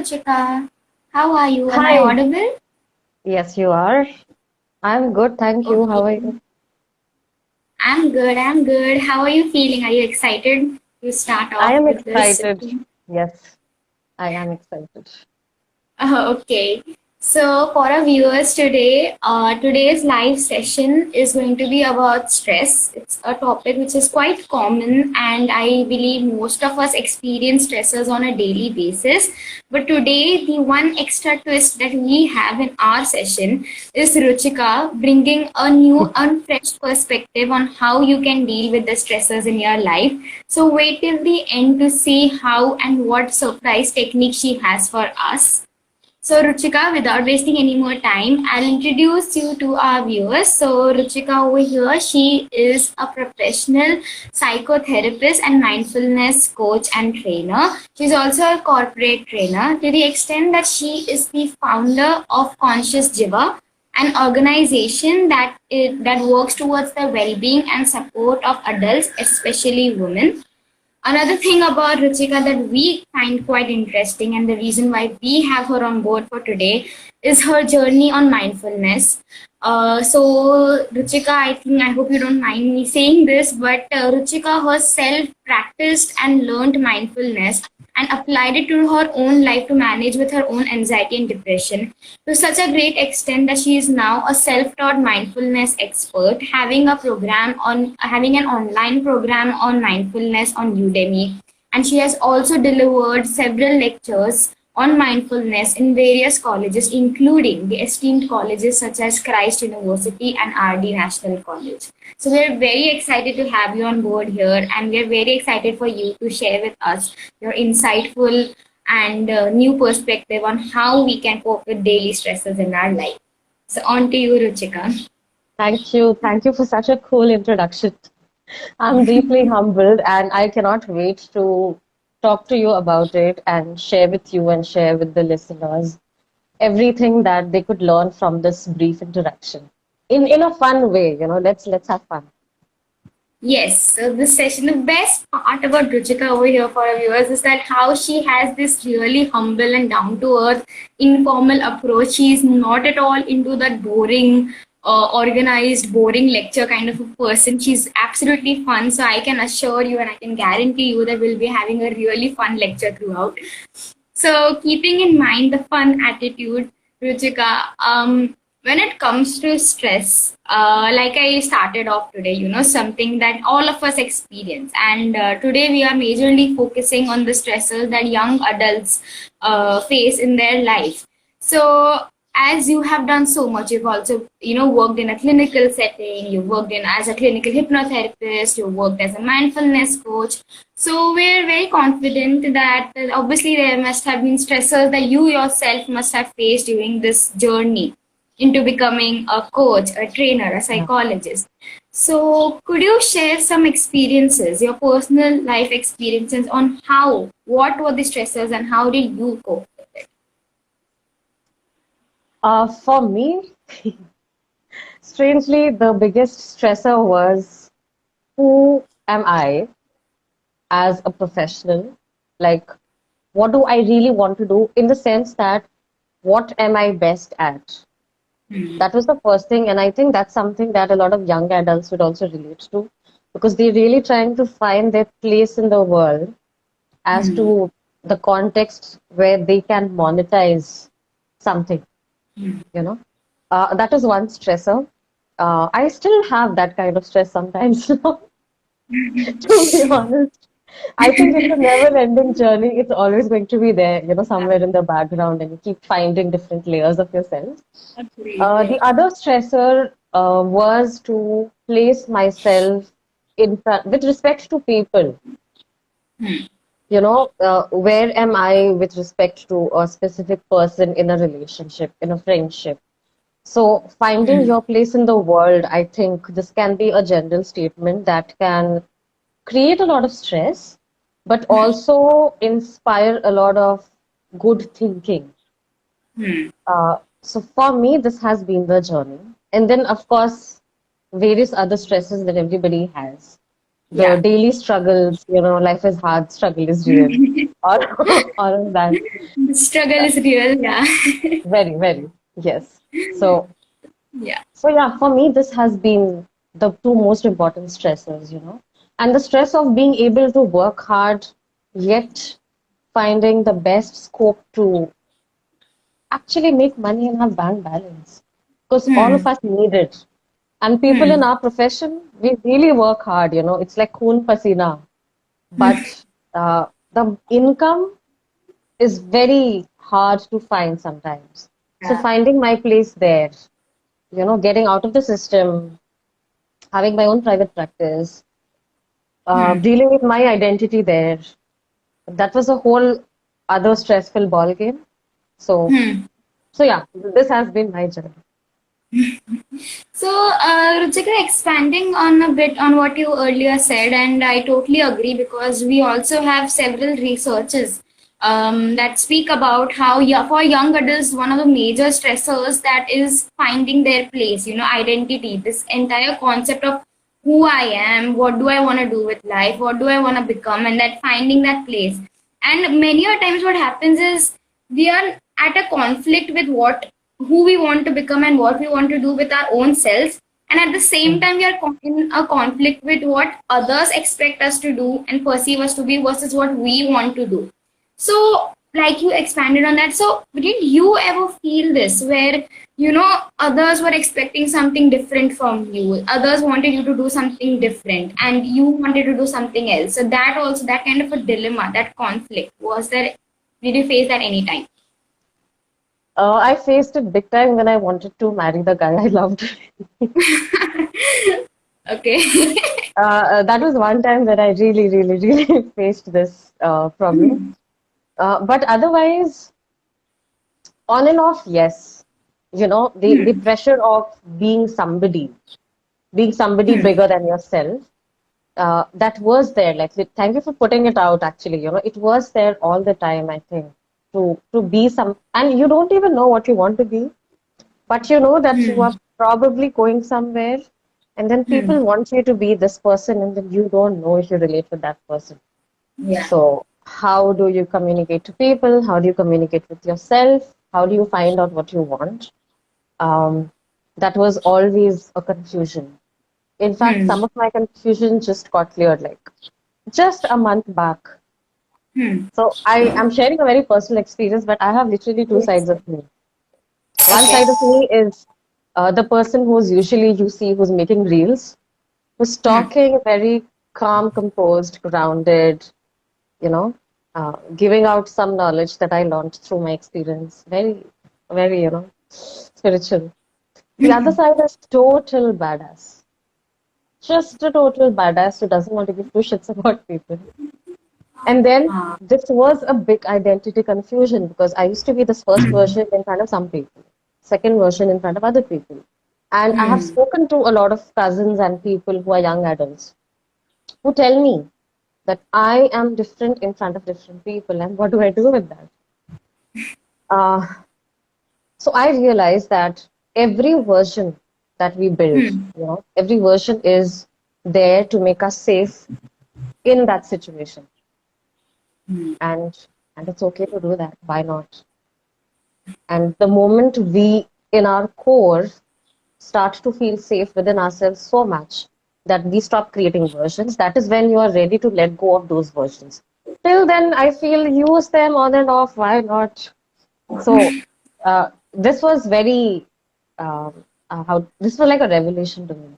Ruchika. How are you? Am I Hi. audible? Yes, you are. I'm good, thank you. How Okay. are you? I'm good. I'm good. How are you feeling? Are you excited to start I off am with this? excited. Yes, I am excited. Okay. So, for our viewers today, today's live session is going to be about stress. It's a topic which is quite common, and I believe most of us experience stressors on a daily basis. But today, the one extra twist that we have in our session is Ruchika bringing a new, unfresh perspective on how you can deal with the stressors in your life. So, wait till the end to see how and what surprise technique she has for us. So, Ruchika, without wasting any more time, I'll introduce you to our viewers. So, Ruchika over here, she is a professional psychotherapist and mindfulness coach and trainer. She's also a corporate trainer to the extent that she is the founder of Conscious Jiva, an organization that works towards the well-being and support of adults, especially women. Another thing about Ruchika that we find quite interesting, and the reason why we have her on board for today, is her journey on mindfulness. Ruchika, I hope you don't mind me saying this, but Ruchika herself practiced and learned mindfulness and applied it to her own life to manage with her own anxiety and depression to such a great extent that she is now a self-taught mindfulness expert, having an online program on mindfulness on Udemy, and she has also delivered several lectures on mindfulness in various colleges, including the esteemed colleges such as Christ University and RD National College. So we're very excited to have you on board here, and we're very excited for you to share with us your insightful and new perspective on how we can cope with daily stresses in our life. So on to you, Ruchika. Thank you. Thank you for such a cool introduction. I'm deeply humbled and I cannot wait to talk to you about it and share with you and share with the listeners everything that they could learn from this brief interaction. In a fun way, let's have fun. Yes, so this session, the best part about Ruchika over here for our viewers is that how she has this really humble and down to earth, informal approach. She's not at all into that boring, organized, boring lecture kind of a person. She's absolutely fun. So I can assure you and I can guarantee you that we'll be having a really fun lecture throughout. So, keeping in mind the fun attitude, Ruchika, when it comes to stress, like I started off today, something that all of us experience. And today we are majorly focusing on the stresses that young adults face in their life. So, as you have done so much, you've also, worked in a clinical setting, you've worked in as a clinical hypnotherapist, you've worked as a mindfulness coach. So we're very confident that obviously there must have been stressors that you yourself must have faced during this journey into becoming a coach, a trainer, a Yeah. psychologist. So could you share some experiences, your personal life experiences on what were the stressors and how did you cope with it? For me, strangely, the biggest stressor was who am I as a professional? Like, what do I really want to do in the sense that what am I best at? Hmm. That was the first thing, and I think that's something that a lot of young adults would also relate to because they're really trying to find their place in the world as Hmm. to the context where they can monetize something, Hmm. you know. That is one stressor. I still have that kind of stress sometimes, to be honest. I think it's a never-ending journey. It's always going to be there, somewhere in the background, and you keep finding different layers of yourself. The Agreed. other stressor was to place myself in front with respect to people. Hmm. Where am I with respect to a specific person in a relationship, in a friendship? So, finding Hmm. your place in the world, I think this can be a general statement that can create a lot of stress, but also inspire a lot of good thinking. Hmm. So for me, this has been the journey. And then, of course, various other stresses that everybody has. The Yeah. daily struggles, life is hard, struggle is real. All, all of that. The struggle is real. Yeah. Very, very. Yes. So, Yeah. so yeah, for me, this has been the two most important stressors. And the stress of being able to work hard, yet finding the best scope to actually make money and have bank balance. Because all of Hmm. us need it. And people in Hmm. our profession, we really work hard. It's like khoon pasina. But the income is very hard to find sometimes. So Yeah. finding my place there, getting out of the system, having my own private practice, Hmm. dealing with my identity there, that was a whole other stressful ball game. So, Hmm. so yeah, this has been my journey. So, Ruchika, expanding on a bit on what you earlier said, and I totally agree because we also have several researches that speak about how for young adults, one of the major stressors that is finding their place, identity, this entire concept of who I am, what do I want to do with life, what do I want to become, and that finding that place. And many a times, what happens is we are at a conflict with what who we want to become and what we want to do with our own selves, and at the same Mm. time we are in a conflict with what others expect us to do and perceive us to be versus what we want to do. So, like you expanded on that, so did you ever feel this where others were expecting something different from you, others wanted you to do something different and you wanted to do something else, so that also, that kind of a dilemma, that conflict, was there, did you face that anytime? I faced it big time when I wanted to marry the guy I loved. Okay. That was one time that I really, really, really faced this problem. But otherwise, on and off, yes. The pressure of being somebody bigger than yourself, that was there. Like, thank you for putting it out, actually. It was there all the time, I think, to be and you don't even know what you want to be, but you know that you Hmm. are probably going somewhere, and then Hmm. people want you to be this person, and then you don't know if you relate with that person. Yeah. So, how do you communicate to people? How do you communicate with yourself? How do you find out what you want? Um, that was always a confusion. In fact, Hmm. some of my confusion just got cleared like just a month back. Hmm. So, I am sharing a very personal experience, but I have literally two Yes. sides of me. One Okay. side of me is the person who's usually you see who's making reels, who's Hmm. talking very calm, composed, grounded, you know, giving out some knowledge that I learned through my experience. Very, very, spiritual. The other side is total badass. Just a total badass who doesn't want to give two shits about people. And then Ah. this was a big identity confusion because I used to be this first version in front of some people, second version in front of other people. And I have Hmm. spoken to a lot of cousins and people who are young adults who tell me that I am different in front of different people. And what do I do with that? Uh, so I realized that every version that we build, Hmm. every version is there to make us safe in that situation. Hmm. And it's okay to do that. Why not? And the moment we, in our core, start to feel safe within ourselves so much that we stop creating versions, that is when you are ready to let go of those versions. Till then, I feel use them on and off. Why not? So, this was very, how this was like a revelation to me.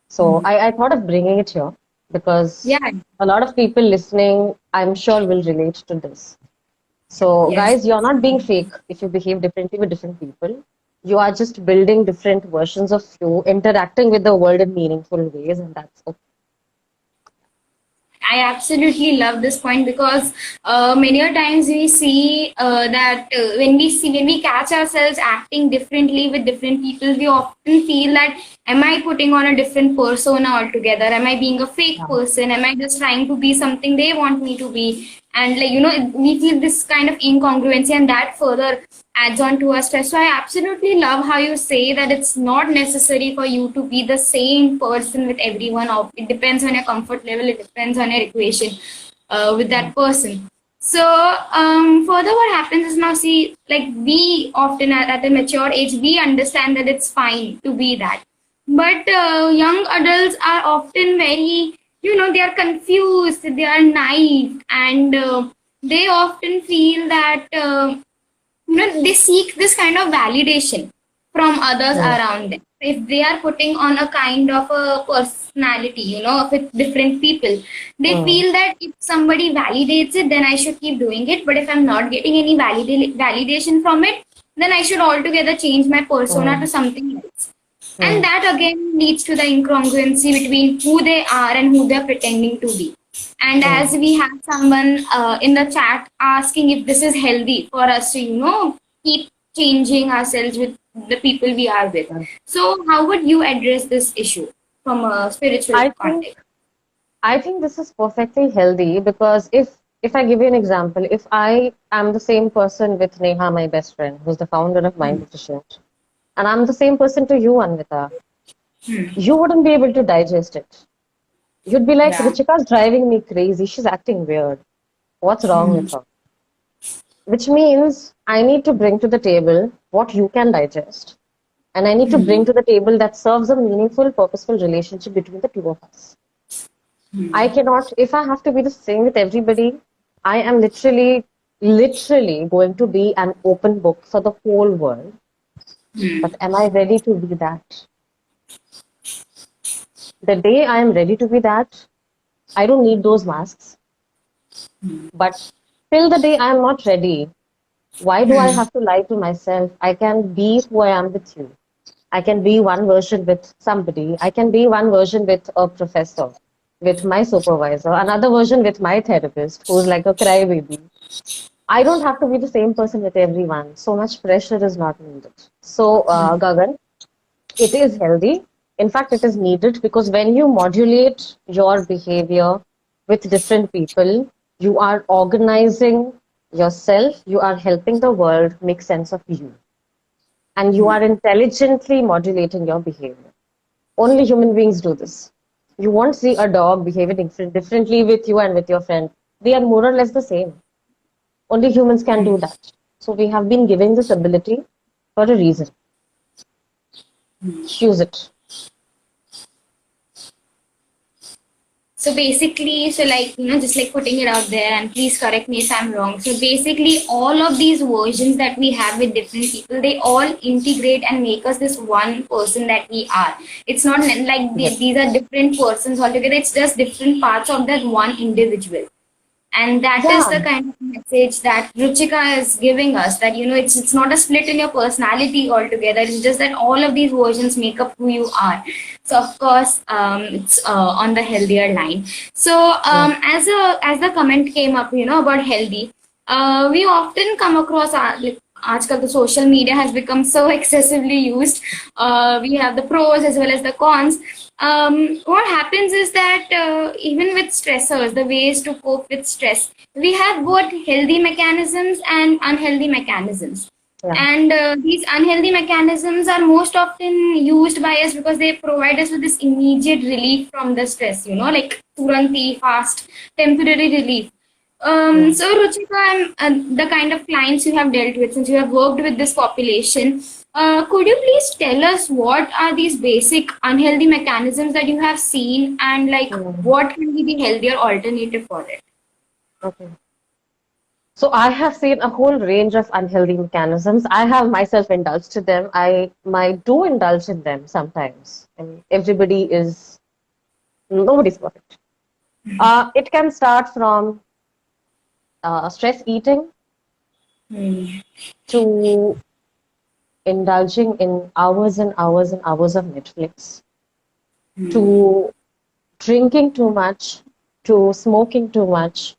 So, I thought of bringing it here because Yeah. a lot of people listening, I'm sure, will relate to this. So, Yes. guys, you're not being fake if you behave differently with different people. You are just building different versions of you, interacting with the world in meaningful ways, and that's okay. I absolutely love this point because many a times we see that when we catch ourselves acting differently with different people, we often feel that, am I putting on a different persona altogether? Am I being a fake Yeah. person? Am I just trying to be something they want me to be? and we feel this kind of incongruency, and that further adds on to our stress. So I absolutely love how you say that it's not necessary for you to be the same person with everyone. It depends on your comfort level, it depends on your equation with that person. So further what happens is, now see, like, we often at a mature age, we understand that it's fine to be that, but young adults are often very, they are confused, they are naive, and they often feel that they seek this kind of validation from others Mm, around them. If they are putting on a kind of a personality, with different people, they mm, feel that if somebody validates it, then I should keep doing it. But if I'm not getting any validation from it, then I should altogether change my persona to mm, something else. And mm. that again leads to the incongruency between who they are and who they're pretending to be. And as Mm. we have someone in the chat asking if this is healthy for us to, keep changing ourselves with the people we are with. Mm. So, how would you address this issue from a spiritual I think context? I think this is perfectly healthy because if I give you an example, if I am the same person with Neha, my best friend, who's the founder of Mind Nutrition, and I'm the same person to you, Anvita, you wouldn't be able to digest it. You'd be like, Yeah. Ruchika's driving me crazy. She's acting weird. What's wrong with her? Which means I need to bring to the table what you can digest. And I need to bring to the table that serves a meaningful, purposeful relationship between the two of us. I cannot, if I have to be the same with everybody, I am literally going to be an open book for the whole world. But am I ready to be that? The day I am ready to be that, I don't need those masks. But till the day I am not ready, why do I have to lie to myself? I can be who I am with you. I can be one version with somebody. I can be one version with a professor, with my supervisor, another version with my therapist, who's like a crybaby. I don't have to be the same person with everyone. So much pressure is not needed. So, Gagan, it is healthy. In fact, it is needed because when you modulate your behavior with different people, you are organizing yourself, you are helping the world make sense of you, and you are intelligently modulating your behavior. Only human beings do this. You won't see a dog behaving differently with you and with your friend. They are more or less the same. Only humans can do that. So we have been given this ability for a reason. Use it. So basically, so like, just like putting it out there, and please correct me if I'm wrong. So basically, all of these versions that we have with different people, they all integrate and make us this one person that we are. It's not like Yes. these are different persons altogether, it's just different parts of that one individual. And that is Yeah. the kind of message that Ruchika is giving us, that it's not a split in your personality altogether, it's just that all of these versions make up who you are. So of course, it's on the healthier line. So Mm, as the comment came up, about healthy, we often come across like, आजकल the social media has become so excessively used. We have the pros as well as the cons. What happens is that even with stressors, the ways to cope with stress, we have both healthy mechanisms and unhealthy mechanisms. yeah. And these unhealthy mechanisms are most often used by us because they provide us with this immediate relief from the stress, like turanti, fast, temporary relief. Mm. So, Ruchika, the kind of clients you have dealt with, since you have worked with this population, could you please tell us what are these basic unhealthy mechanisms that you have seen, and like Mm. what can be the healthier alternative for it? Okay. So I have seen a whole range of unhealthy mechanisms. I have myself indulged in them. I might do indulge in them sometimes. And nobody's perfect. It can start from stress eating to indulging in hours and hours and hours of Netflix, to drinking too much, to smoking too much,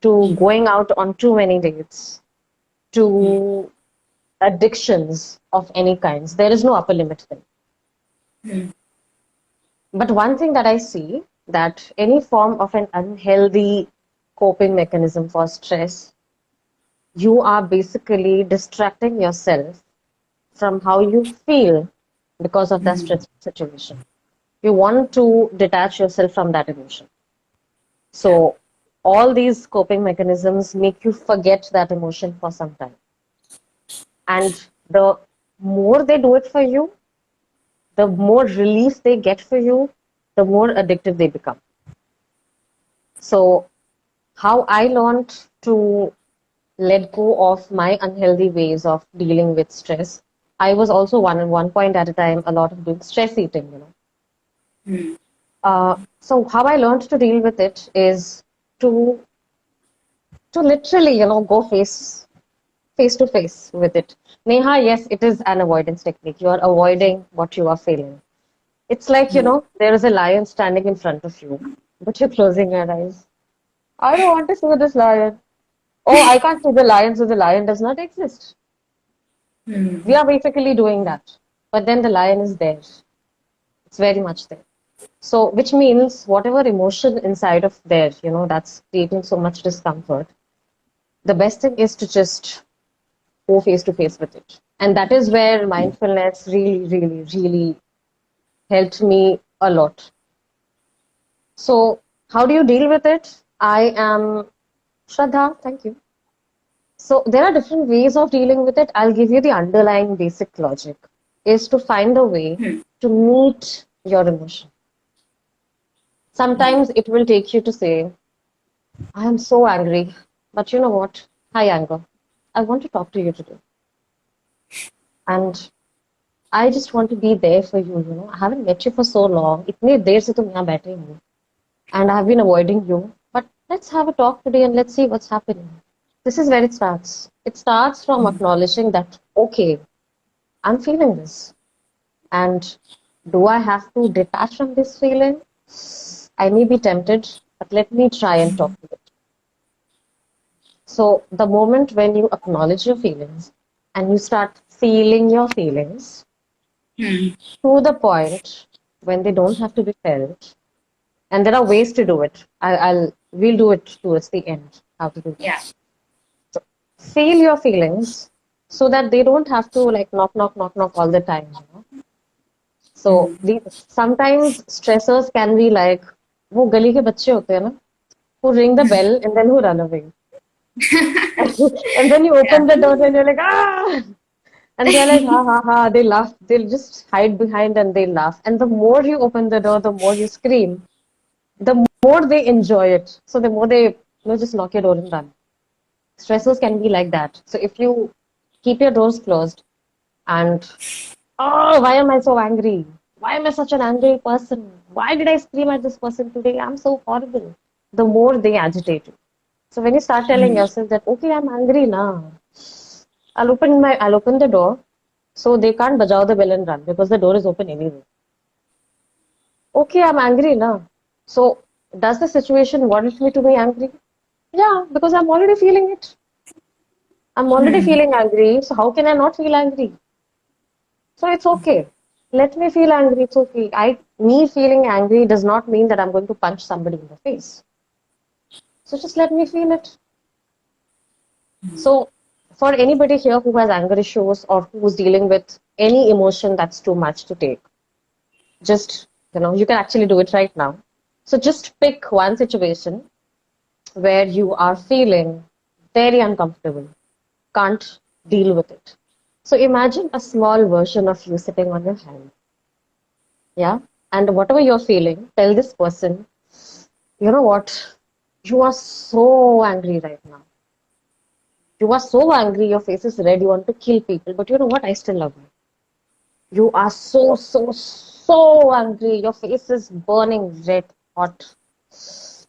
to going out on too many dates, to addictions of any kinds. There is no upper limit there. But one thing that I see, that any form of an unhealthy coping mechanism for stress, you are basically distracting yourself from how you feel because of that stressful situation. You want to detach yourself from that emotion. Yeah. So, all these coping mechanisms make you forget that emotion for some time. And the more they do it for you, the more relief they get for you, the more addictive they become. So, how I learned to let go of my unhealthy ways of dealing with stress. I was also one point at a time a lot of doing stress eating, you know. So how I learned to deal with it is to literally, you know, go face to face with it. Neha, yes, it is an avoidance technique. You are avoiding what you are feeling. It's like, you know, there is a lion standing in front of you, but you're closing your eyes. I don't want to see this lion. Oh, I can't see the lion, so the lion does not exist. We are basically doing that. But then the lion is there. It's very much there. So, which means whatever emotion inside of there, you know, that's creating so much discomfort, the best thing is to just go face to face with it. And that is where mindfulness really, really, really helped me a lot. So, how do you deal with it? I am Shraddha, thank you. So, there are different ways of dealing with it. I'll give you the underlying basic logic is to find a way to meet your emotion. Sometimes it will take you to say, I am so angry, but you know what? Hi, anger. I want to talk to you today. And I just want to be there for you, you know. I haven't met you for so long. इतनी देर से तुम यहाँ बैठे हो. And I've been avoiding you. But let's have a talk today and let's see what's happening. This is where it starts. It starts from acknowledging that, okay, I'm feeling this. And do I have to detach from this feeling? I may be tempted, but let me try and talk to it. So, the moment when you acknowledge your feelings and you start feeling your feelings to the point when they don't have to be felt, and there are ways to do it. We'll do it towards the end. How to do Yeah. that? So, feel your feelings so that they don't have to like knock, knock, knock, knock all the time. You know? So, sometimes stressors can be like वो गली के बच्चे होते हैं ना who ring the bell and then who run away. And then you Yeah. open the door and you're like, ah! And they're like, ha ha ha. They laugh. They'll just hide behind and they laugh. And the more you open the door, the more you scream, the more they enjoy it. So the more they, just lock your door and run. Stressors can be like that. So if you keep your doors closed and, oh, why am I so angry? Why am I such an angry person? Why did I scream at this person today? I'm so horrible. The more they agitate you. So when you start telling yourself that, okay, I'm angry now, I'll open the door so they can't bajao the bell and run because the door is open anyway. Okay, I'm angry now. So does the situation warrant me to be angry? Yeah, because I'm already feeling it. I'm already feeling angry. So how can I not feel angry? So it's okay. Let me feel angry. It's okay. Me feeling angry does not mean that I'm going to punch somebody in the face. So just let me feel it. So, for anybody here who has anger issues or who's dealing with any emotion that's too much to take, just, you can actually do it right now. So, just pick one situation where you are feeling very uncomfortable, can't deal with it. So, imagine a small version of you sitting on your hand. Yeah. And whatever you're feeling, tell this person, you know what? You are so angry right now. You are so angry, your face is red, you want to kill people, but you know what? I still love you. You are so, so, so angry. Your face is burning red, hot.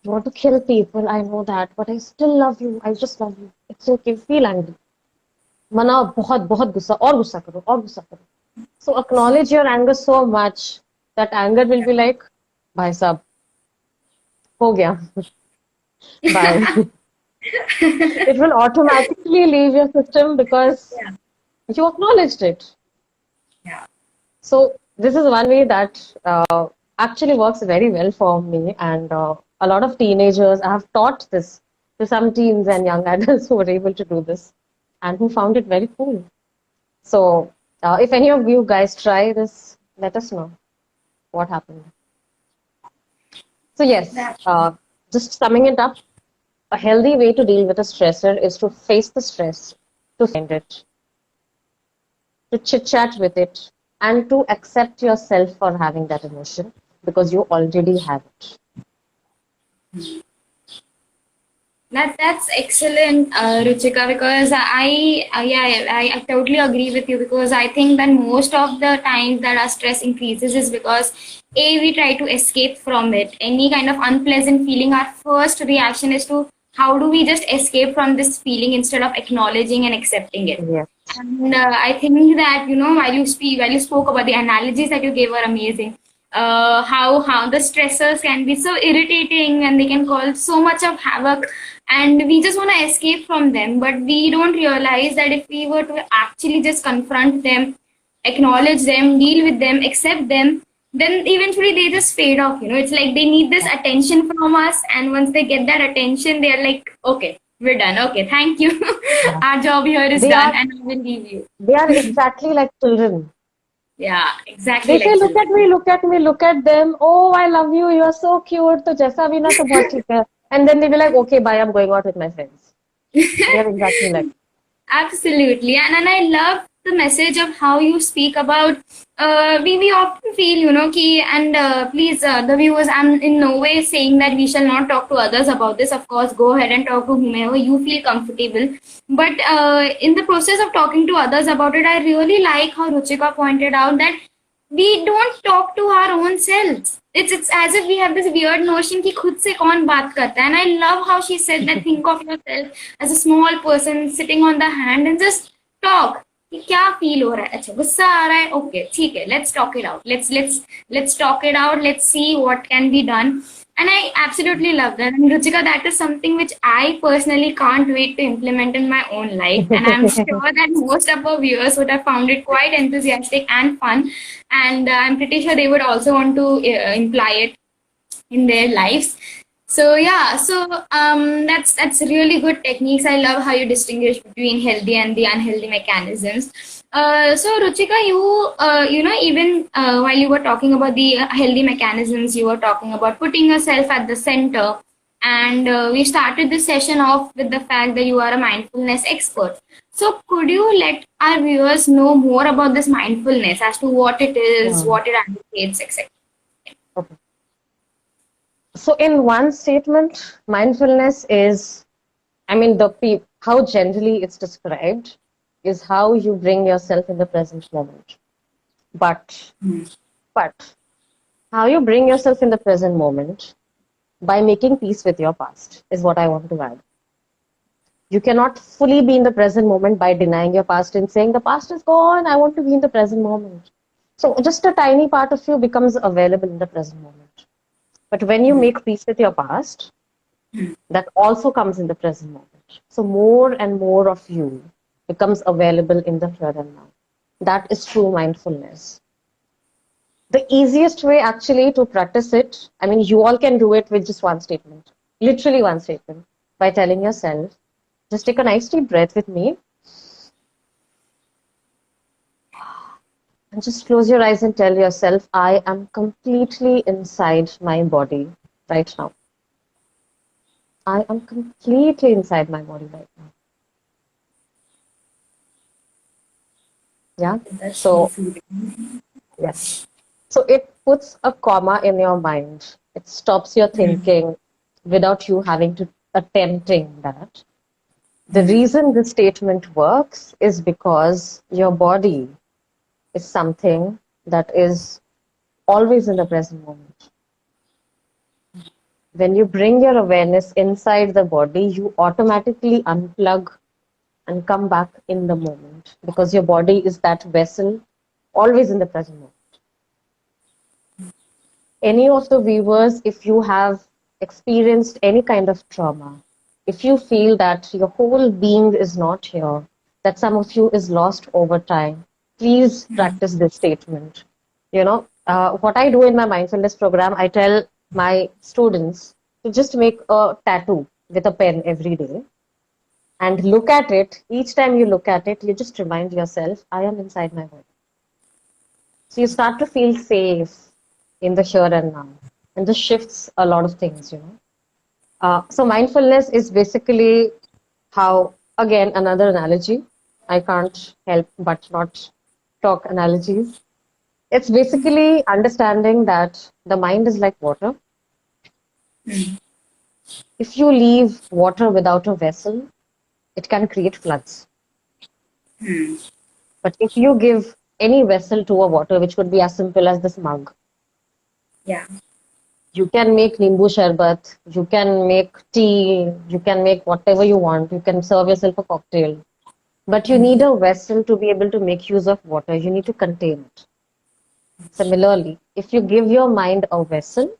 You want to kill people, I know that, but I still love you. I just love you. It's okay, feel angry. मनाओ बहुत बहुत गुस्सा और गुस्सा करो और गुस्सा करो. So acknowledge your anger so much that anger will be like, भाई साहब, हो गया. Bye. It will automatically leave your system because Yeah. you acknowledged it. Yeah. So this is one way that actually works very well for me, and a lot of teenagers. I have taught this to some teens and young adults who were able to do this and who found it very cool. So, if any of you guys try this, let us know what happened. So, yes, That, just summing it up, a healthy way to deal with a stressor is to face the stress, to find it, to chit chat with it, and to accept yourself for having that emotion because you already have it. that's excellent, Ruchika, because yeah, I totally agree with you, because I think that most of the times that our stress increases is because we try to escape from it. Any kind of unpleasant feeling, our first reaction is to how do we just escape from this feeling instead of acknowledging and accepting it. Yeah. And I think that, while you spoke about the analogies that you gave were amazing. How the stressors can be so irritating and they can cause so much of havoc, and we just want to escape from them, but we don't realize that if we were to actually just confront them, acknowledge them, deal with them, accept them, then eventually they just fade off. It's like they need this attention from us, and once they get that attention, they're like, okay, we're done. Okay, thank you. Yeah. Our job here is They done, are and I will leave you. they are exactly like children. Yeah, exactly They say, like look at children. me, look at me, look at them. Oh, I love you. You're so cute. तो जैसा भी ना तो बहुत ठीक है. And then they be like, okay, bye. I'm going out with my friends. They are exactly like. Absolutely. And I love the message of how you speak about, we often feel, ki, and please, the viewers, I'm in no way saying that we shall not talk to others about this. Of course, go ahead and talk to whomever you feel comfortable. But in the process of talking to others about it, I really like how Ruchika pointed out that we don't talk to our own selves. It's as if we have this weird notion कि खुद से कौन बात करता है. And I love how she said that think of yourself as a small person sitting on the hand and just talk. कि क्या feel हो रहा है, अच्छा गुस्सा आ रहा है, ओके ठीक है, let's talk it out, let's talk it out, let's see what can be done. And I absolutely love that. And Ruchika, that is something which I personally can't wait to implement in my own life. And I'm sure that most of our viewers would have found it quite enthusiastic and fun. And I'm pretty sure they would also want to imply it in their lives. So yeah, that's really good techniques. I love how you distinguish between healthy and the unhealthy mechanisms. So Ruchika, even while you were talking about the healthy mechanisms, you were talking about putting yourself at the center. And we started this session off with the fact that you are a mindfulness expert. So could you let our viewers know more about this mindfulness, as to what it is, Hmm. what it advocates, etc.? Okay. So, in one statement, mindfulness is, I mean, how generally it's described is how you bring yourself in the present moment. But, but how you bring yourself in the present moment by making peace with your past is what I want to add. You cannot fully be in the present moment by denying your past and saying the past is gone. I want to be in the present moment. So just a tiny part of you becomes available in the present moment. But when you make peace with your past, that also comes in the present moment. So more and more of you becomes available in the here and now. That is true mindfulness. The easiest way actually to practice it, I mean, you all can do it with just one statement, literally one statement, by telling yourself, just take a nice deep breath with me and just close your eyes and tell yourself, I am completely inside my body right now. I am completely inside my body right now. Yeah. That's really So, soothing. yes. So it puts a comma in your mind. It stops your thinking without you having to attempting that. The reason this statement works is because your body is something that is always in the present moment. When you bring your awareness inside the body, you automatically unplug and come back in the moment because your body is that vessel always in the present moment. Any of the viewers, if you have experienced any kind of trauma, if you feel that your whole being is not here, that some of you is lost over time, please practice this statement. What I do in my mindfulness program, I tell my students to just make a tattoo with a pen every day and look at it, each time you look at it, you just remind yourself, I am inside my body. So you start to feel safe in the here and now. And this shifts a lot of things, you know. So mindfulness is basically how, again, another analogy. I can't help but not talk analogies. It's basically understanding that the mind is like water. If you leave water without a vessel, it can create floods. But if you give any vessel to a water, which could be as simple as this mug, Yeah. you can make nimbu sharbat, you can make tea, you can make whatever you want, you can serve yourself a cocktail. But you need a vessel to be able to make use of water. You need to contain it. Similarly, if you give your mind a vessel,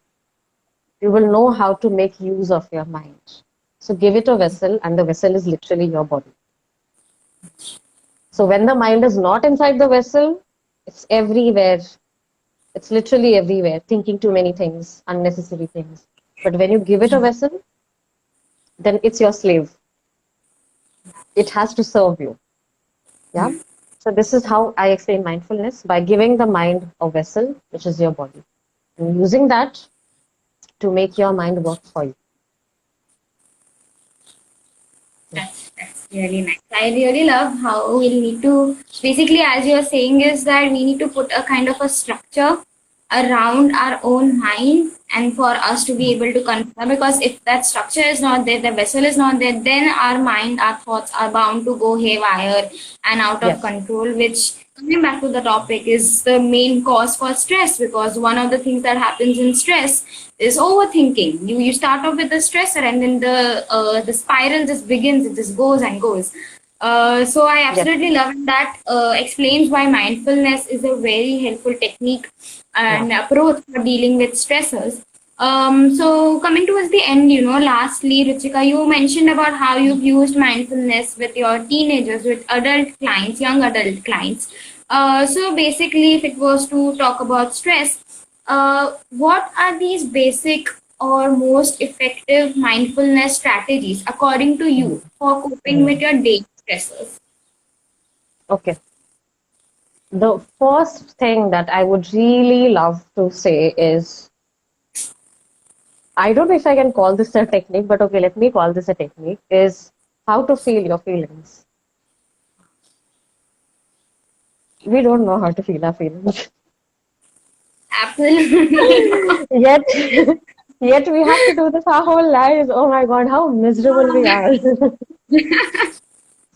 you will know how to make use of your mind. So give it a vessel, and the vessel is literally your body. So when the mind is not inside the vessel, it's everywhere. It's literally everywhere, thinking too many things, unnecessary things. But when you give it a vessel, then it's your slave. It has to serve you. Yeah. So this is how I explain mindfulness, by giving the mind a vessel, which is your body, and using that to make your mind work for you. That's really nice. I really love how we'll need to basically, as you're saying, is that we need to put a kind of a structure around our own mind and for us to be able to confirm, because if that structure is not there, the vessel is not there, then our mind, our thoughts are bound to go haywire and out of Yes. control, which, coming back to the topic, is the main cause for stress, because one of the things that happens in stress is overthinking. You start off with the stressor, and then the spiral just begins. It just goes and goes. So I Yes. absolutely love that. Explains why mindfulness is a very helpful technique Yeah. and approach for dealing with stressors. So coming towards the end, lastly, Ruchika, you mentioned about how you've used mindfulness with your teenagers, with adult clients, young adult clients. So basically, if it was to talk about stress, what are these basic or most effective mindfulness strategies according to Mhm. you for coping with Mhm. your daily stressors? Okay. The first thing that I would really love to say is, I don't know if I can call this a technique, but okay, let me call this a technique, is how to feel your feelings. We don't know how to feel our feelings. Absolutely not. Yet, yet we have to do this our whole lives. Oh my God, how miserable we are.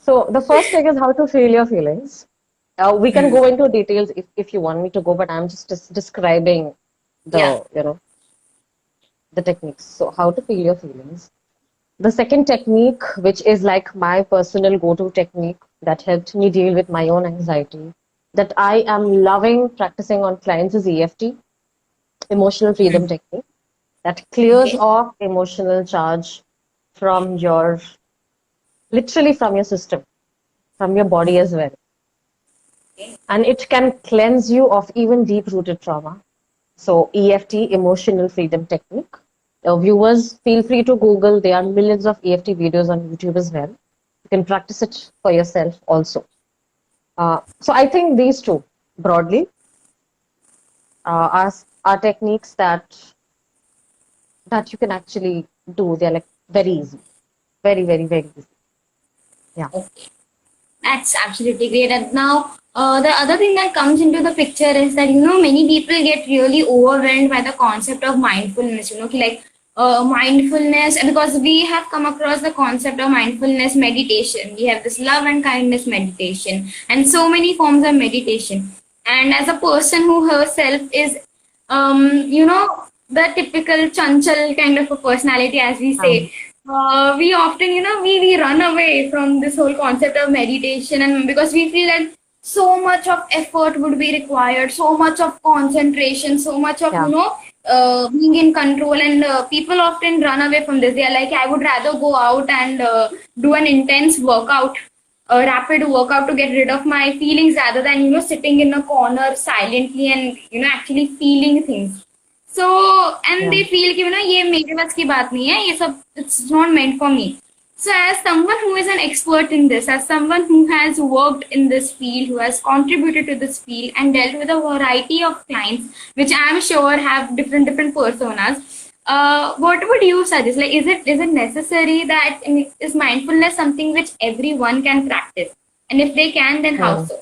So the first thing is how to feel your feelings. We can go into details if you want me to go, but I'm just describing Yeah. the techniques. So how to feel your feelings. The second technique, which is like my personal go-to technique that helped me deal with my own anxiety, that I am loving practicing on clients, is EFT, emotional freedom technique, that clears Okay. off emotional charge from your, literally from your system, from your body as well. Okay. And it can cleanse you of even deep-rooted trauma. So EFT, emotional freedom technique. Viewers, feel free to Google. There are millions of EFT videos on YouTube as well. You can practice it for yourself also. So I think these two, broadly, are techniques that you can actually do. They're like very easy, very, very, very easy. Yeah. Okay. That's absolutely great. And now, the other thing that comes into the picture is that, many people get really overwhelmed by the concept of mindfulness, like mindfulness, and because we have come across the concept of mindfulness meditation. We have this love and kindness meditation and so many forms of meditation. And as a person who herself is, the typical chanchal kind of a personality, as we Um, say, we often, we run away from this whole concept of meditation, and because we feel that so much of effort would be required, so much of concentration, so much of, yeah. being in control, and people often run away from this. They are like, I would rather go out and do an intense workout, a rapid workout to get rid of my feelings rather than, sitting in a corner silently and, actually feeling things. So, and Yeah. they feel कि ये मेरे बस की बात नहीं है, ये सब it's not meant for me. So, as someone who is an expert in this, as someone who has worked in this field, who has contributed to this field and dealt with a variety of clients, which I am sure have different personas, what would you suggest? Like, is it necessary that is mindfulness something which everyone can practice? And if they can, then how Hmm. so?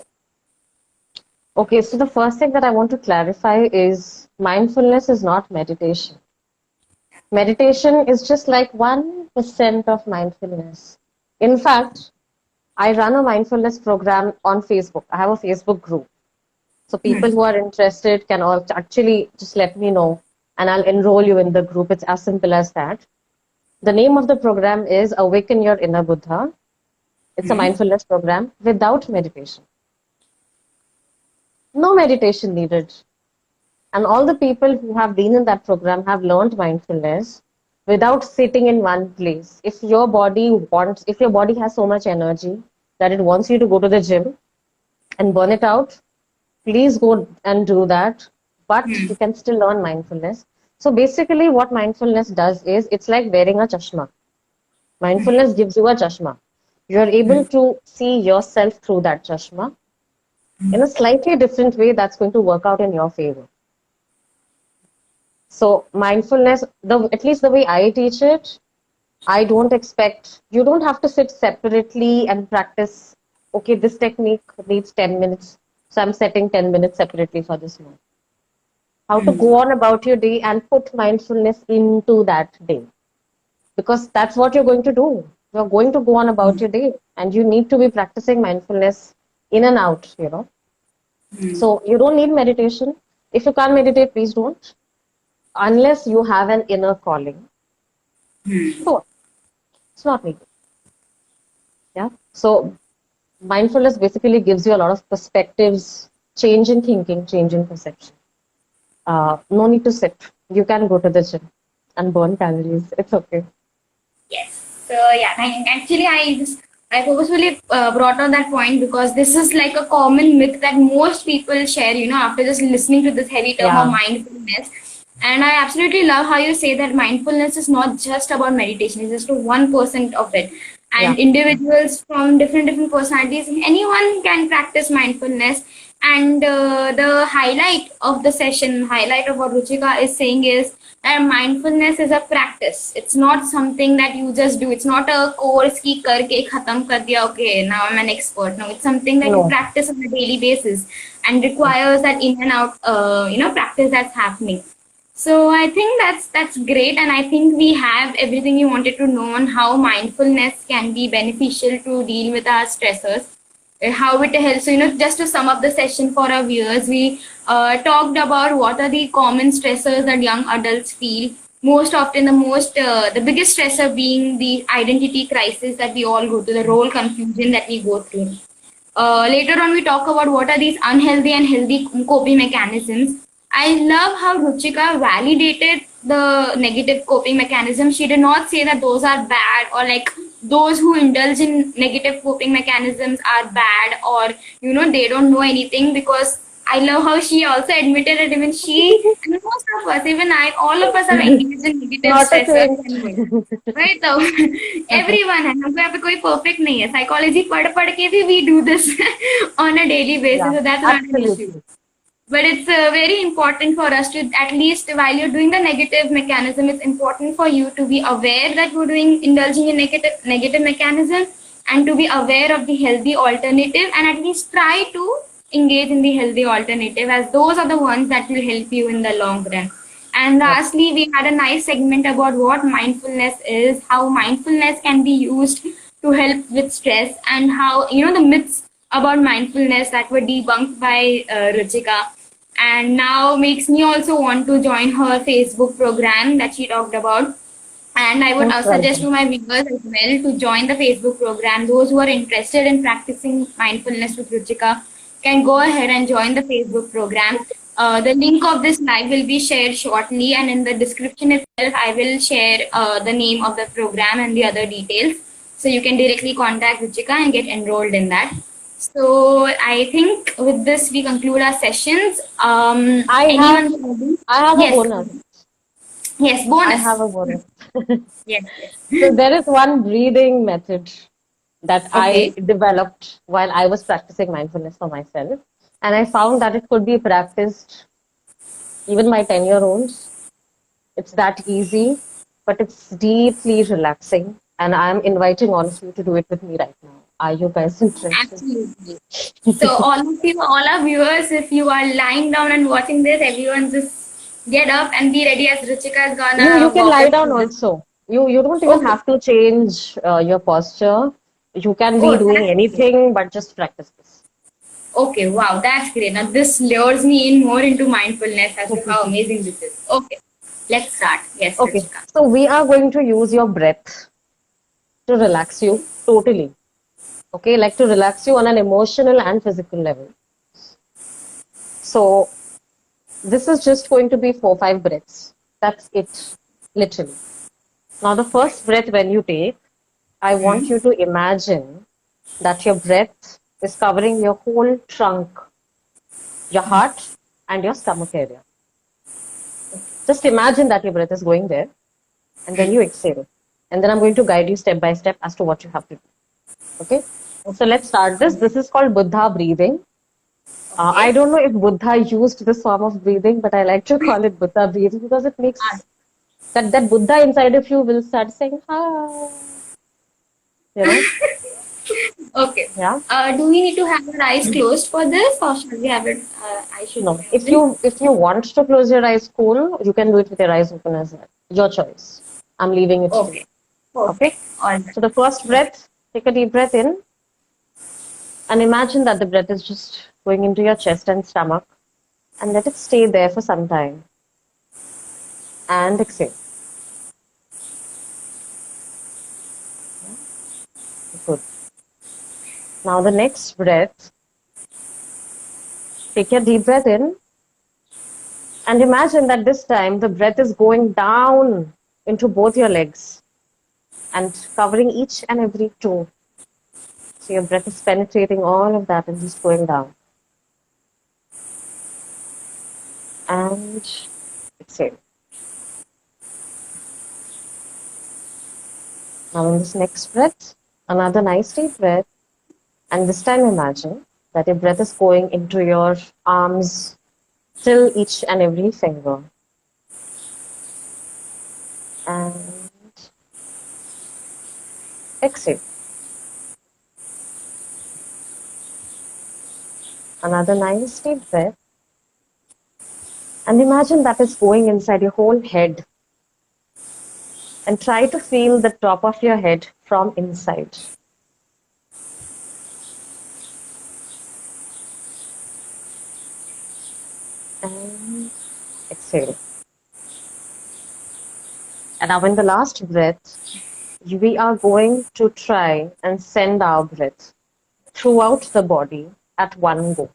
Okay, so the first thing that I want to clarify is mindfulness is not meditation. Meditation is just like 1% of mindfulness. In fact, I run a mindfulness program on Facebook. I have a Facebook group. So people who are interested can all actually just let me know and I'll enroll you in the group. It's as simple as that. The name of the program is Awaken Your Inner Buddha. It's a mindfulness program without meditation. No meditation needed. And all the people who have been in that program have learned mindfulness without sitting in one place. If your body has so much energy that it wants you to go to the gym and burn it out, please go and do that. But you can still learn mindfulness. So basically, what mindfulness does is it's like wearing a chashma. Mindfulness gives you a chashma. You're able to see yourself through that chashma in a slightly different way that's going to work out in your favor. So mindfulness, at least the way I teach it, I don't expect you don't have to sit separately and practice. Okay, this technique needs 10 minutes, so I'm setting 10 minutes separately for this one. How to go on about your day and put mindfulness into that day, because that's what you're going to do. You're going to go on about your day, and you need to be practicing mindfulness in and out. So you don't need meditation. If you can't meditate, please don't, unless you have an inner calling. So it's not needed. Yeah. So mindfulness basically gives you a lot of perspectives, change in thinking, change in perception. No need to sit. You can go to the gym and burn calories. It's okay. Yes. So yeah, actually, I purposefully brought on that point because this is like a common myth that most people share. After just listening to this heavy term of Yeah. mindfulness, and I absolutely love how you say that mindfulness is not just about meditation; it's just 1% of it. Yeah. And individuals from different personalities, anyone can practice mindfulness. And the highlight of what Ruchika is saying is that mindfulness is a practice. It's not something that you just do. It's not a course ki karke khatam kar diya. Okay, now I'm an expert. No, it's something that you No. practice on a daily basis and requires that in and out, practice that's happening. So I think that's great, and I think we have everything you wanted to know on how mindfulness can be beneficial to deal with our stressors, how it helps. So, just to sum up the session for our viewers, we talked about what are the common stressors that young adults feel. Most often, the biggest stressor being the identity crisis that we all go through, the role confusion that we go through. Later on, we talk about what are these unhealthy and healthy coping mechanisms. I love how Ruchika validated the negative coping mechanism. She did not say that those are bad, or like those who indulge in negative coping mechanisms are bad, or they don't know anything. Because I love how she also admitted that even she and most of us, even I, all of us are engaged in negative Not a stressors thing. anyway. Right, so everyone है, हमको यहाँ पे कोई perfect नहीं है. Psychology पढ़ के भी we do this on a daily basis, Yeah, so that's not an issue. absolutely. But it's very important for us to, at least while you're doing the negative mechanism, it's important for you to be aware that you're indulging in negative mechanism, and to be aware of the healthy alternative, and at least try to engage in the healthy alternative, as those are the ones that will help you in the long run. And Yep. lastly, we had a nice segment about what mindfulness is, how mindfulness can be used to help with stress, and how, the myths about mindfulness that were debunked by Ruchika. And now makes me also want to join her Facebook program that she talked about. And I would Most suggest to welcome. my viewers as well to join the Facebook program. Those who are interested in practicing mindfulness with Ruchika can go ahead and join the Facebook program. The link of this live will be shared shortly, and in the description itself, I will share the name of the program and the other details. So you can directly contact Ruchika and get enrolled in that. So I think with this we conclude our sessions. I have Anyone? I have a Yes. bonus. Yes, I have bonus. a bonus. Yes, yes. So there is one breathing method that I Okay. developed while I was practicing mindfulness for myself. And I found that it could be practiced even by 10-year-olds. It's that easy, but it's deeply relaxing. And I'm inviting all of you to do it with me right now. Are you guys interested? Absolutely. So all of you, all our viewers, if you are lying down and watching this, everyone just get up and be ready as Ruchika is You gonna can walk lie us down through. also. You don't even Okay. have to change your posture. You can be Oh, doing that's great. anything, but just practice this. Okay, wow, that's great. Now this lures me in more into mindfulness as to how amazing this is. Okay, let's start. Yes, Okay, Ruchika. so we are going to use your breath to relax you totally. Okay, like to relax you on an emotional and physical level. So this is just going to be 4, 5 breaths. That's it, literally. Now, the first breath when you take, I want you to imagine that your breath is covering your whole trunk, your heart, and your stomach area. Just imagine that your breath is going there, and then you exhale. And then I'm going to guide you step by step as to what you have to do. Okay? So let's start this. This is called Buddha breathing. I Okay. don't know if Buddha used this form of breathing, but I like to call it Buddha breathing because it Ah, makes that Buddha inside of you will start saying, ah, you know, okay. yeah. Do we need to have our eyes closed for this, or should we have it? I should No, be if open. you want to close your eyes, cool, you can do it with your eyes open as well. Your choice. I'm leaving it to you. Okay. Okay. Perfect. All right. So the first breath, take a deep breath in and imagine that the breath is just going into your chest and stomach and let it stay there for some time. And exhale. Yeah, good. Now the next breath, take a deep breath in and imagine that this time the breath is going down into both your legs and covering each and every toe. So your breath is penetrating all of that and just going down. And exhale. Now in this next breath, another nice deep breath. And this time imagine that your breath is going into your arms till each and every finger. And exhale. Another nice deep breath. And imagine that is going inside your whole head. And try to feel the top of your head from inside. And exhale. And now in the last breath, we are going to try and send our breath throughout the body at one go.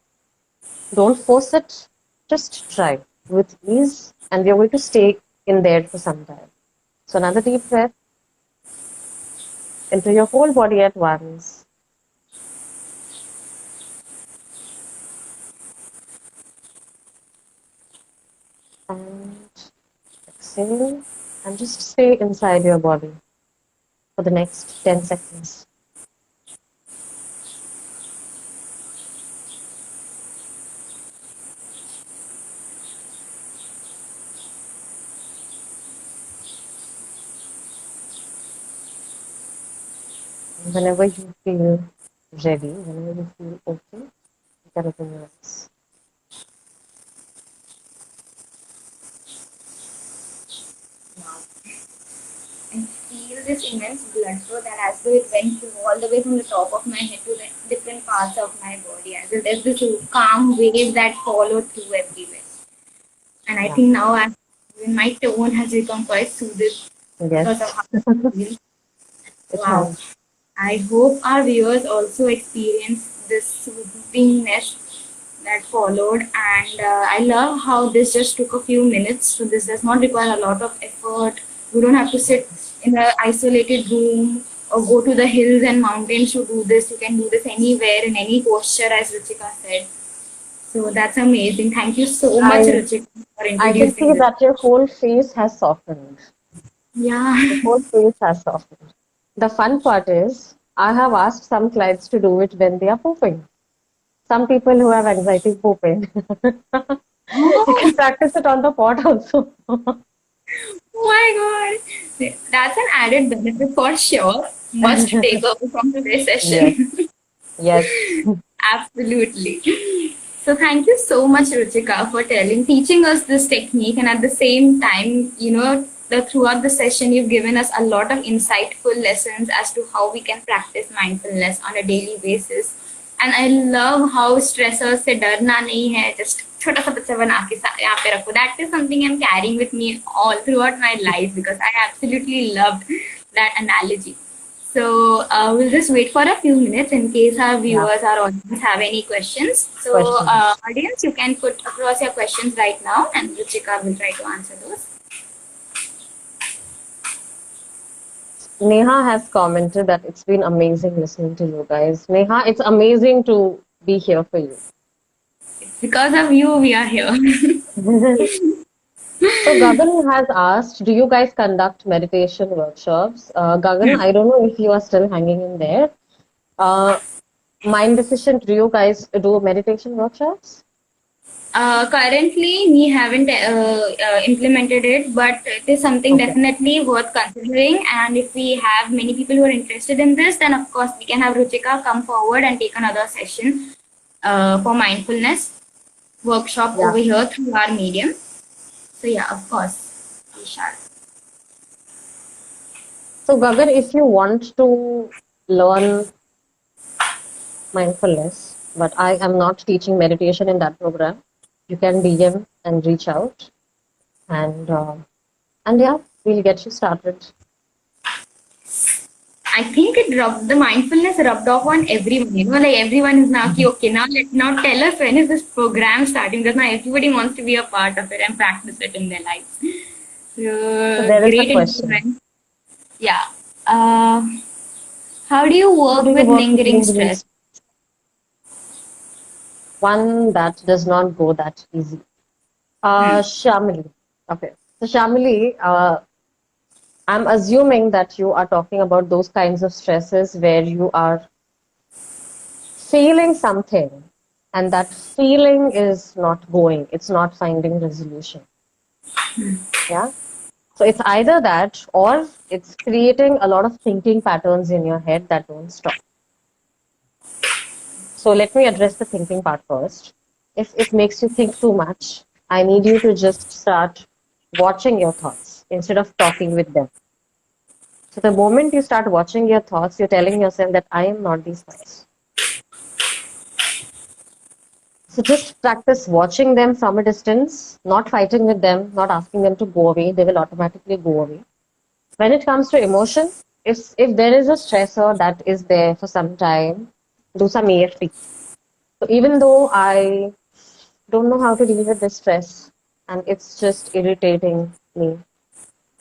Don't force it, just try with ease, and we are going to stay in there for some time. So, another deep breath into your whole body at once, and exhale, and just stay inside your body for the next 10 seconds. And whenever you feel ready, whenever you feel okay, you can open your eyes. Wow. And feel this immense blood flow that as though it went through all the way from the top of my head to the different parts of my body. As if there's this calm wave that followed through everywhere. And I Yeah. think now even my tone has become quite soothed because of Yes, how I feel. it Wow. has. I hope our viewers also experience this soothingness that followed. And I love how this just took a few minutes. So this does not require a lot of effort. You don't have to sit in an isolated room or go to the hills and mountains to do this. You can do this anywhere in any posture, as Ruchika said. So that's amazing. Thank you so much, I Ruchika, for I can introducing see this. that your whole face has softened. Yeah. Your whole face has softened. The fun part is, I have asked some clients to do it when they are pooping. Some people who have anxiety pooping. You Oh, can practice it on the pot also. oh my God. That's an added benefit for sure. Must take over from today's Yes, session. yes. Absolutely. So thank you so much, Ruchika, for teaching us this technique, and at the same time, throughout the session, you've given us a lot of insightful lessons as to how we can practice mindfulness on a daily basis. And I love how stressors से डरना नहीं है, just छोटा सा बच्चा बना के यहाँ पे रखो. That is something I'm carrying with me all throughout my life because I absolutely loved that analogy. So we'll just wait for a few minutes in case our Yeah, viewers or audience have any questions. So questions. audience, you can put across your questions right now, and Ruchika will try to answer those. Neha has commented that it's been amazing listening to you guys. Neha, it's amazing to be here for you. Because of you, we are here. So Gagan has asked, do you guys conduct meditation workshops? Gagan, I don't know if you are still hanging in there. Uh, Mind Efficient, do you guys do meditation workshops? Currently, we haven't implemented it, but it is something Okay. definitely worth considering. And if we have many people who are interested in this, then of course we can have Ruchika come forward and take another session for mindfulness workshop Yeah. over here through our medium. So yeah, of course, we shall. So Gagan, if you want to learn mindfulness, but I am not teaching meditation in that program, you can DM and reach out, and yeah, we'll get you started. I think the mindfulness rubbed off on everyone. Like everyone is now, "Ki, okay, now tell us when is this program starting?" Because now everybody wants to be a part of it and practice it in their lives. So So there is a great question. improvement. Yeah. Uh, how do you How work do you with work with lingering lingering stress? stress? One that does not go that easy. Shamili. Okay. So Shamili, I'm assuming that you are talking about those kinds of stresses where you are feeling something and that feeling is not going, it's not finding resolution. Yeah. So it's either that or it's creating a lot of thinking patterns in your head that don't stop. So let me address the thinking part first. If it makes you think too much, I need you to just start watching your thoughts instead of talking with them. So the moment you start watching your thoughts, you're telling yourself that I am not these thoughts. So just practice watching them from a distance, not fighting with them, not asking them to go away. They will automatically go away. When it comes to emotion, if there is a stressor that is there for some time, do some EFT. So even though I don't know how to deal with this stress and it's just irritating me,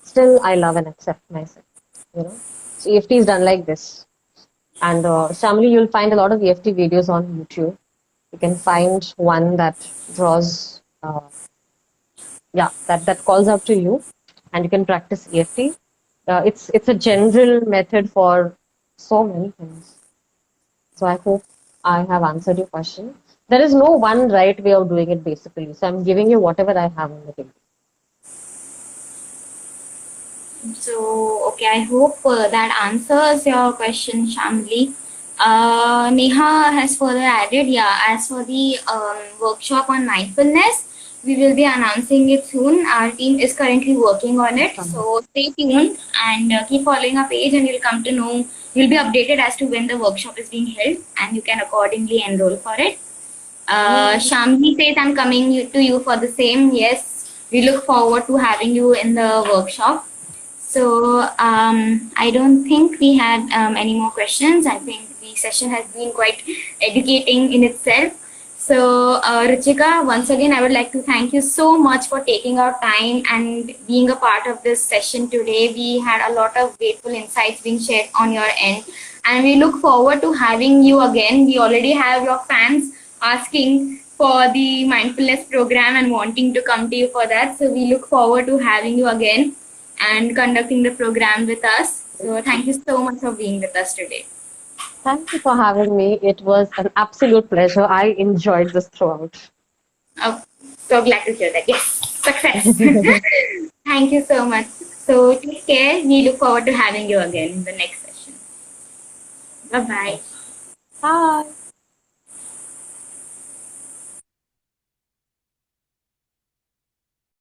still I love and accept myself. You know, so EFT is done like this. And Shamli, you'll find a lot of EFT videos on YouTube. You can find one that draws, yeah, that calls out to you, and you can practice EFT. It's a general method for so many things. So I hope I have answered your question. There is no one right way of doing it basically. So I'm giving you whatever I have on the table. So, okay, I hope that answers your question, Shamli. Neha has further added, yeah, as for the workshop on mindfulness, we will be announcing it soon. Our team is currently working on it. So, stay tuned and keep following our page, and you'll come to know, you'll be updated as to when the workshop is being held, and you can accordingly enroll for it. Shamli says, I'm coming to you for the same. Yes, we look forward to having you in the workshop. So I don't think we had any more questions. I think the session has been quite educating in itself. So Ruchika, once again, I would like to thank you so much for taking out time and being a part of this session today. We had a lot of grateful insights being shared on your end, and we look forward to having you again. We already have your fans asking for the mindfulness program and wanting to come to you for that. So we look forward to having you again and conducting the program with us. So thank you so much for being with us today. Thank you for having me. It was an absolute pleasure. I enjoyed this throughout. Oh, so glad to hear that. Yes, success. Thank you so much. So take care. We look forward to having you again in the next session. Bye bye. Bye.